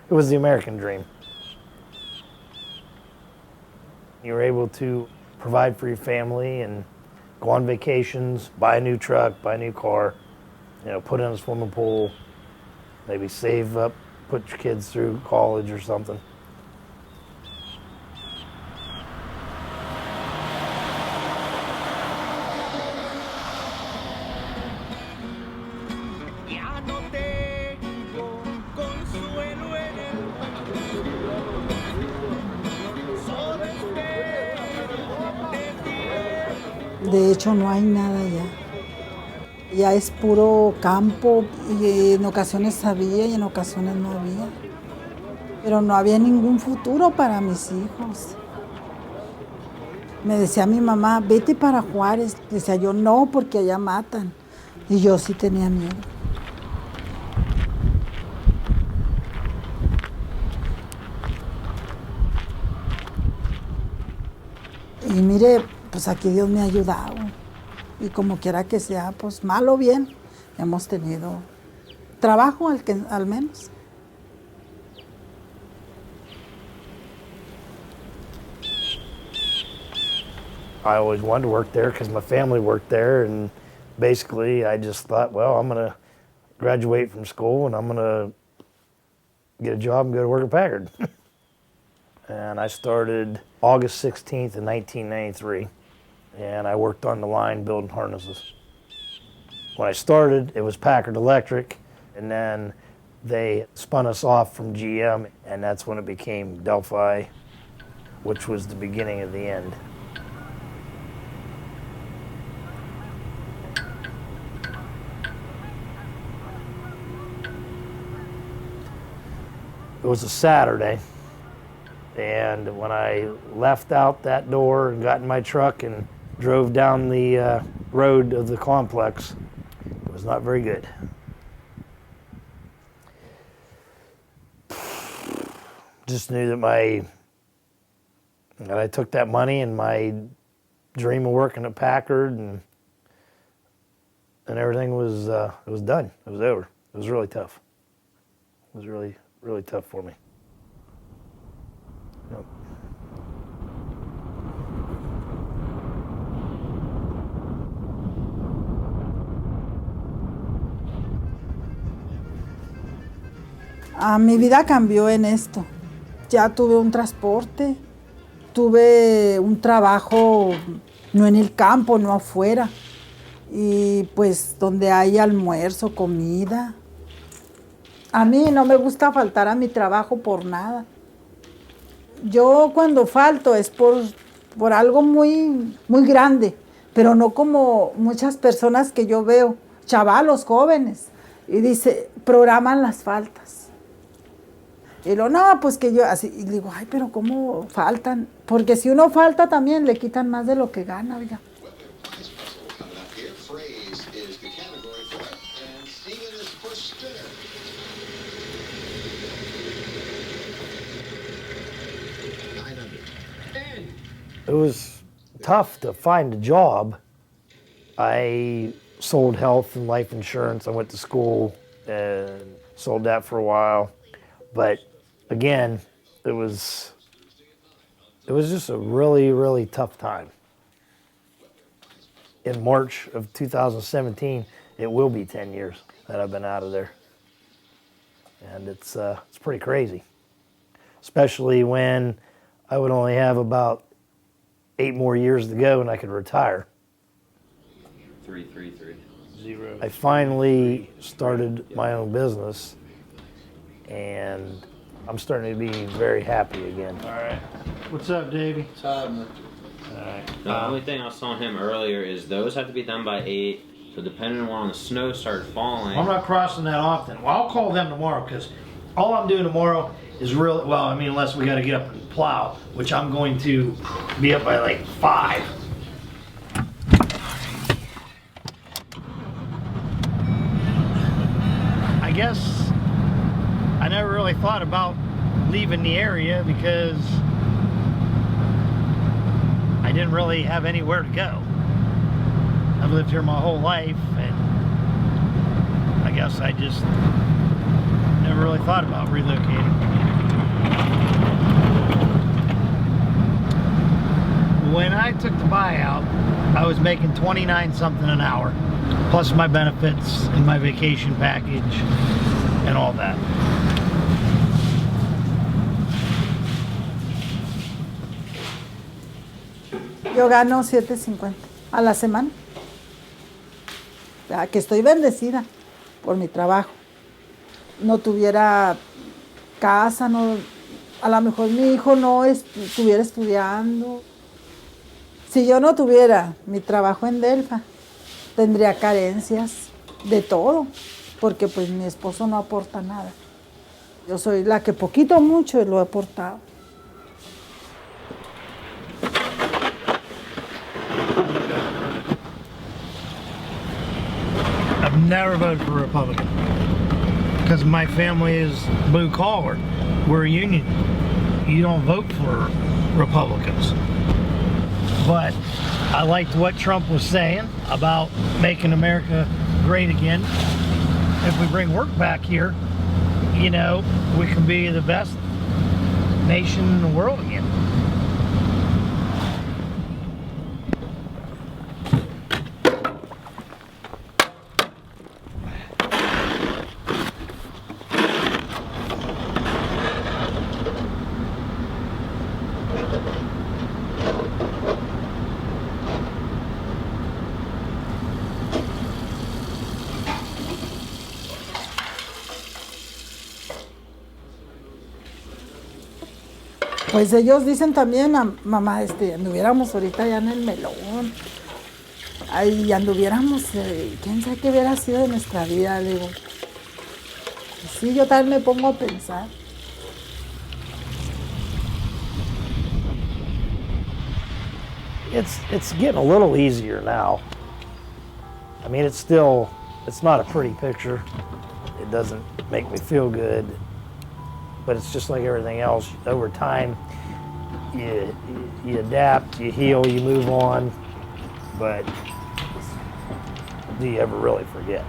It was the American dream. You were able to provide for your family and go on vacations, buy a new truck, buy a new car, put in a swimming pool, maybe save up, put your kids through college or something. De hecho, no hay nada ya. Ya es puro campo y en ocasiones había y en ocasiones no había. Pero no había ningún futuro para mis hijos. Me decía mi mamá, vete para Juárez. Decía yo, no, porque allá matan. Y yo sí tenía miedo. Y mire, pues aquí Dios me ha ayudado. Y como quiera que sea, pues mal o bien, hemos tenido trabajo al menos. I always wanted to work there because my family worked there, and basically I just thought, well, I'm going to graduate from school and I'm going to get a job and go to work at Packard. And I started August 16th of 1993, and I worked on the line building harnesses. When I started, it was Packard Electric, and then they spun us off from GM, and that's when it became DELPHI, which was the beginning of the end. It was a Saturday, and when I left out that door and got in my truck and drove down the road of the complex, it was not very good. Just knew that I took that money and my dream of working at Packard and everything was it was done. It was over. It was really tough. It was really tough for me. Yep. Mi vida cambió en esto. Ya tuve un transporte, tuve un trabajo no en el campo, no afuera. Y pues donde hay almuerzo, comida. A mí no me gusta faltar a mi trabajo por nada. Yo cuando falto es por algo muy, muy grande, pero no como muchas personas que yo veo, chavalos jóvenes, y dice, programan las faltas. Y lo no, pues que yo así, y digo, ay, pero ¿cómo faltan? Porque si uno falta también le quitan más de lo que gana, oiga. It was tough to find a job. I sold health and life insurance. I went to school and sold that for a while. But again, it was just a really, really tough time. In March of 2017, it will be 10 years that I've been out of there. And it's pretty crazy, especially when I would only have about 8 more years to go and I could retire. 333. I finally started my own business, and I'm starting to be very happy again. All right. What's up, Davey? What's up, man? All right. The only thing I was telling him earlier is those have to be done by 8. So depending on when the snow starts falling. I'm not crossing that often. Well, I'll call them tomorrow because all I'm doing tomorrow is really, well, I mean, unless we got to get up and plow, which I'm going to be up by like 5. I guess I never really thought about leaving the area because I didn't really have anywhere to go. I've lived here my whole life, and I guess I just never really thought about relocating. When I took the buyout, I was making 29 something an hour, plus my benefits and my vacation package and all that. Yo gano 7.50 a la semana. O sea, que estoy bendecida por mi trabajo. No tuviera casa, no, a lo mejor mi hijo no estuviera estudiando. Si yo no tuviera mi trabajo en DELPHI, tendría carencias de todo, porque pues mi esposo no aporta nada. Yo soy la que poquito o mucho lo he aportado. I've never voted for a Republican because my family is blue collar. We're a union. You don't vote for Republicans. But I liked what Trump was saying about making America great again. If we bring work back here, you know, we can be the best nation in the world again. Pues ellos dicen también, mamá, anduviéramos ahorita ya en el melón. Ahí anduviéramos, quién sabe qué hubiera sido de nuestra vida, le digo. Sí, yo también me pongo a pensar. It's getting a little easier now. I mean, it's not a pretty picture. It doesn't make me feel good. But it's just like everything else. Over time, you adapt, you heal, you move on. But do you ever really forget?